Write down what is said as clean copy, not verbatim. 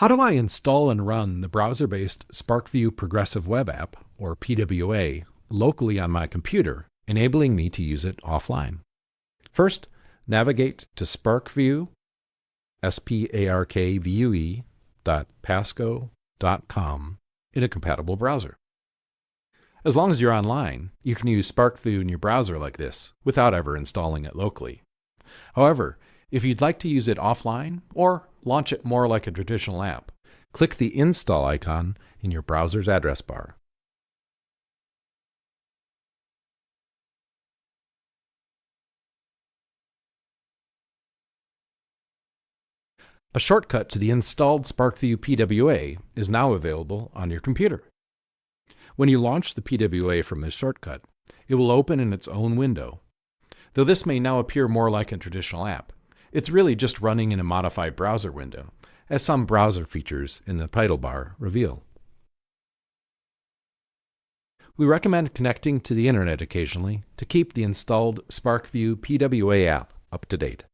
How do I install and run the browser-based Sparkvue Progressive Web App, or PWA, locally on my computer, enabling me to use it offline? First, navigate to Sparkvue, sparkvue.pasco.com in a compatible browser. As long as you're online, you can use Sparkvue in your browser like this without ever installing it locally. However, if you'd like to use it offline or launch it more like a traditional app, click the install icon in your browser's address bar. A shortcut to the installed Sparkvue PWA is now available on your computer. When you launch the PWA from this shortcut, it will open in its own window. Though this may now appear more like a traditional app, it's really just running in a modified browser window, as some browser features in the title bar reveal. We recommend connecting to the internet occasionally to keep the installed Sparkvue PWA app up to date.